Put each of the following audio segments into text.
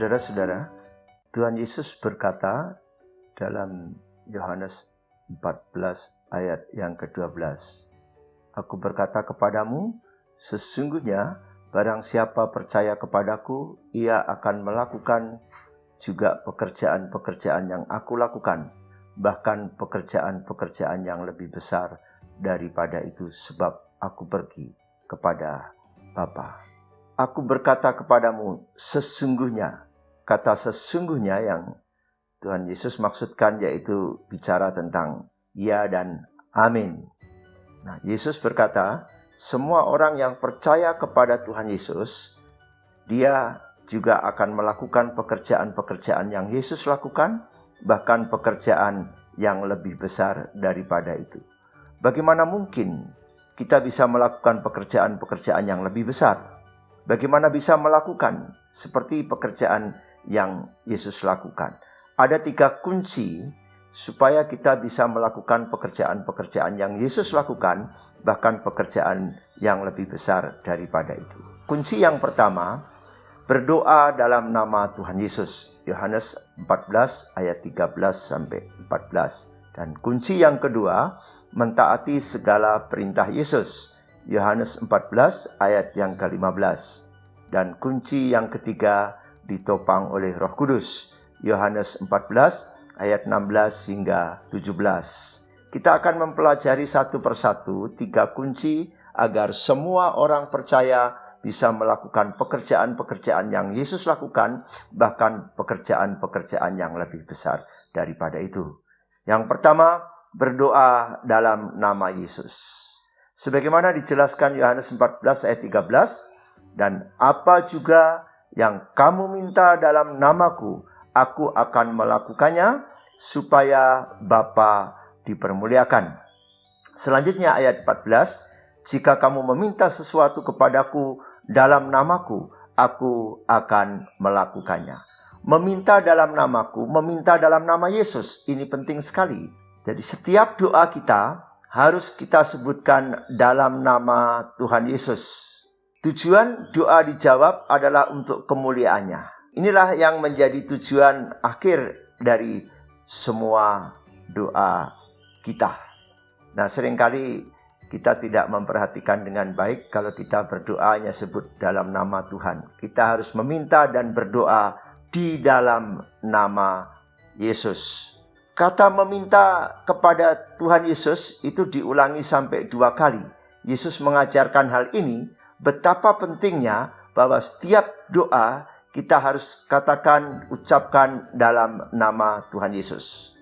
Saudara-saudara, Tuhan Yesus berkata dalam Yohanes 14 ayat yang ke-12, Aku berkata kepadamu, sesungguhnya barang siapa percaya kepadaku, ia akan melakukan juga pekerjaan-pekerjaan yang aku lakukan, bahkan pekerjaan-pekerjaan yang lebih besar daripada itu, sebab aku pergi kepada Bapa. Aku berkata kepadamu, sesungguhnya. Kata sesungguhnya yang Tuhan Yesus maksudkan yaitu bicara tentang ya dan amin. Nah, Yesus berkata, semua orang yang percaya kepada Tuhan Yesus, dia juga akan melakukan pekerjaan-pekerjaan yang Yesus lakukan, bahkan pekerjaan yang lebih besar daripada itu. Bagaimana mungkin kita bisa melakukan pekerjaan-pekerjaan yang lebih besar? Bagaimana bisa melakukan seperti pekerjaan yang Yesus lakukan? Ada 3 kunci supaya kita bisa melakukan pekerjaan-pekerjaan yang Yesus lakukan, bahkan pekerjaan yang lebih besar daripada itu. Kunci yang pertama, berdoa dalam nama Tuhan Yesus. Yohanes 14 ayat 13-14. Dan kunci yang kedua, mentaati segala perintah Yesus. Yohanes 14 ayat yang ke-15. Dan kunci yang ketiga, ditopang oleh Roh Kudus. Yohanes 14 ayat 16 hingga 17. Kita akan mempelajari satu persatu 3 kunci agar semua orang percaya bisa melakukan pekerjaan-pekerjaan yang Yesus lakukan, bahkan pekerjaan-pekerjaan yang lebih besar daripada itu. Yang pertama, berdoa dalam nama Yesus. Sebagaimana dijelaskan Yohanes 14 ayat 13, dan apa juga yang kamu minta dalam namaku, aku akan melakukannya supaya Bapa dipermuliakan. Selanjutnya ayat 14, jika kamu meminta sesuatu kepadaku dalam namaku, aku akan melakukannya. Meminta dalam namaku, meminta dalam nama Yesus, ini penting sekali. Jadi setiap doa kita harus kita sebutkan dalam nama Tuhan Yesus. Tujuan doa dijawab adalah untuk kemuliaannya. Inilah yang menjadi tujuan akhir dari semua doa kita. Nah, seringkali kita tidak memperhatikan dengan baik kalau kita berdoanya sebut dalam nama Tuhan. Kita harus meminta dan berdoa di dalam nama Yesus. Kata meminta kepada Tuhan Yesus itu diulangi sampai 2 kali. Yesus mengajarkan hal ini, betapa pentingnya bahwa setiap doa kita harus katakan, ucapkan dalam nama Tuhan Yesus.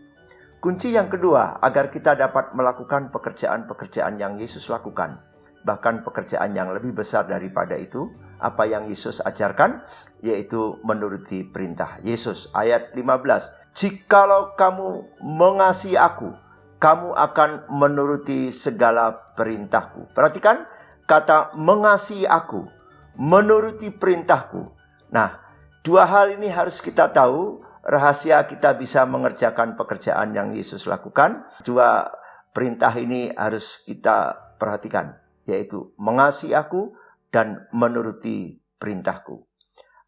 Kunci yang kedua, agar kita dapat melakukan pekerjaan-pekerjaan yang Yesus lakukan, bahkan pekerjaan yang lebih besar daripada itu, apa yang Yesus ajarkan, yaitu menuruti perintah Yesus. Ayat 15, jikalau kamu mengasihi aku, kamu akan menuruti segala perintahku. Perhatikan, kata mengasihi aku, menuruti perintahku. Nah, 2 hal ini harus kita tahu, rahasia kita bisa mengerjakan pekerjaan yang Yesus lakukan. 2 perintah ini harus kita perhatikan, yaitu mengasihi aku dan menuruti perintahku.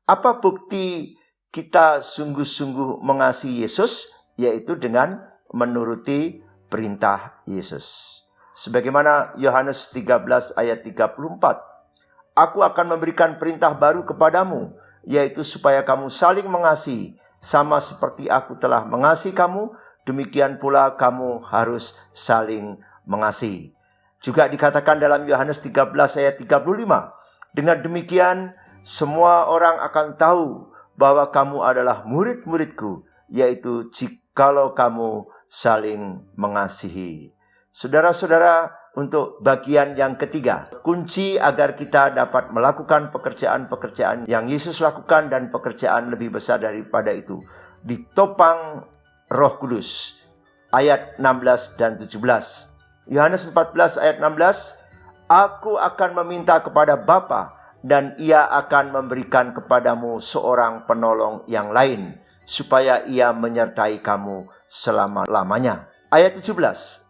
Apa bukti kita sungguh-sungguh mengasihi Yesus? Yaitu dengan menuruti perintah Yesus. Sebagaimana Yohanes 13 ayat 34. Aku akan memberikan perintah baru kepadamu, yaitu supaya kamu saling mengasihi. Sama seperti aku telah mengasihi kamu, demikian pula kamu harus saling mengasihi. Juga dikatakan dalam Yohanes 13 ayat 35. Dengan demikian, semua orang akan tahu bahwa kamu adalah murid-muridku, yaitu jikalau kamu saling mengasihi. Saudara-saudara, untuk bagian yang ketiga, kunci agar kita dapat melakukan pekerjaan-pekerjaan yang Yesus lakukan dan pekerjaan lebih besar daripada itu, ditopang Roh Kudus. Ayat 16 dan 17. Yohanes 14 ayat 16, aku akan meminta kepada Bapa dan ia akan memberikan kepadamu seorang penolong yang lain, supaya ia menyertai kamu selama-lamanya. Ayat 17,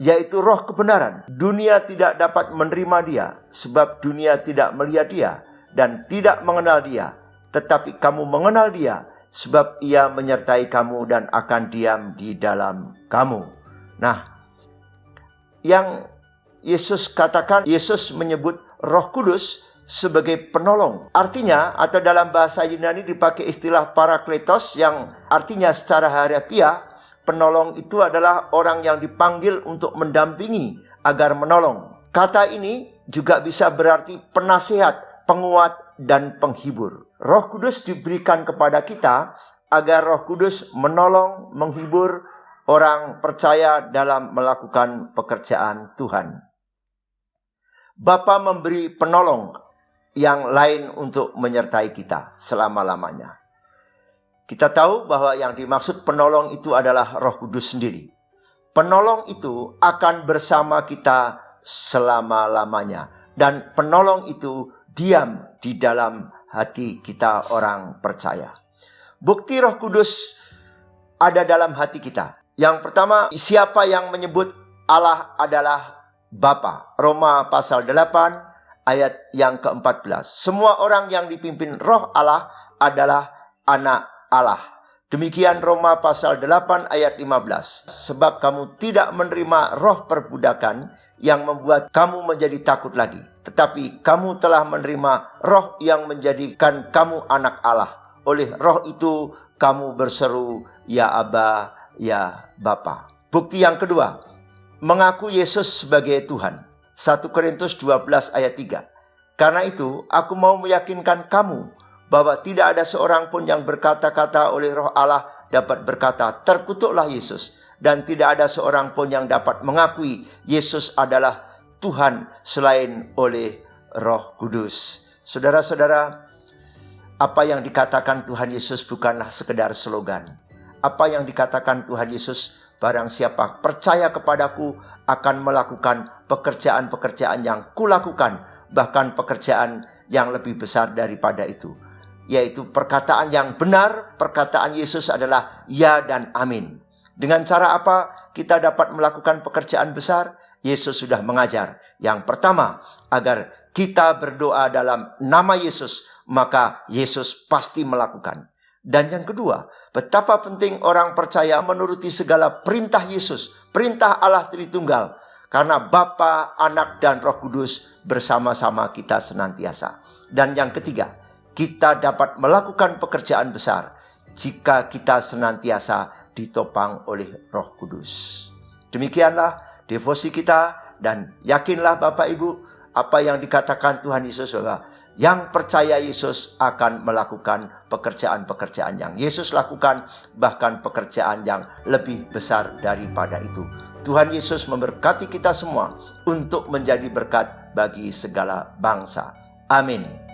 yaitu Roh kebenaran. Dunia tidak dapat menerima dia, sebab dunia tidak melihat dia dan tidak mengenal dia. tetapi kamu mengenal Dia, sebab Ia menyertai kamu dan akan diam di dalam kamu. Nah, yang Yesus katakan, Yesus menyebut Roh Kudus sebagai penolong. Artinya, atau dalam bahasa Yunani dipakai istilah parakletos, yang artinya secara harafiah, penolong itu adalah orang yang dipanggil untuk mendampingi agar menolong. Kata ini juga bisa berarti penasihat, penguat, dan penghibur. Roh Kudus diberikan kepada kita agar Roh Kudus menolong, menghibur orang percaya dalam melakukan pekerjaan Tuhan. Bapa memberi penolong yang lain untuk menyertai kita selama-lamanya. Kita tahu bahwa yang dimaksud penolong itu adalah Roh Kudus sendiri. Penolong itu akan bersama kita selama-lamanya. Dan penolong itu diam di dalam hati kita orang percaya. Bukti Roh Kudus ada dalam hati kita. Yang pertama, siapa yang menyebut Allah adalah Bapa. Roma pasal 8 ayat yang ke-14. Semua orang yang dipimpin Roh Allah adalah anak Allah. Demikian Roma pasal 8 ayat 15. Sebab kamu tidak menerima roh perbudakan yang membuat kamu menjadi takut lagi. Tetapi kamu telah menerima roh yang menjadikan kamu anak Allah. Oleh roh itu kamu berseru, ya Aba, ya Bapa. Bukti yang kedua, mengaku Yesus sebagai Tuhan. 1 Korintus 12 ayat 3. Karena itu, aku mau meyakinkan kamu bahwa tidak ada seorang pun yang berkata-kata oleh Roh Allah dapat berkata, terkutuklah Yesus. Dan tidak ada seorang pun yang dapat mengakui Yesus adalah Tuhan selain oleh Roh Kudus. Saudara-saudara, apa yang dikatakan Tuhan Yesus bukanlah sekedar slogan. Apa yang dikatakan Tuhan Yesus, barang siapa percaya kepadaku akan melakukan pekerjaan-pekerjaan yang kulakukan, bahkan pekerjaan yang lebih besar daripada itu. Yaitu perkataan yang benar, perkataan Yesus adalah ya dan amin. Dengan cara apa kita dapat melakukan pekerjaan besar? Yesus sudah mengajar. Yang pertama, agar kita berdoa dalam nama Yesus, maka Yesus pasti melakukan. Dan yang kedua, betapa penting orang percaya menuruti segala perintah Yesus, perintah Allah Tritunggal. Karena Bapa, Anak, dan Roh Kudus bersama-sama kita senantiasa. Dan yang ketiga, kita dapat melakukan pekerjaan besar jika kita senantiasa ditopang oleh Roh Kudus. Demikianlah devosi kita, dan yakinlah Bapak Ibu apa yang dikatakan Tuhan Yesus, bahwa yang percaya Yesus akan melakukan pekerjaan-pekerjaan yang Yesus lakukan, bahkan pekerjaan yang lebih besar daripada itu. Tuhan Yesus memberkati kita semua untuk menjadi berkat bagi segala bangsa. Amin.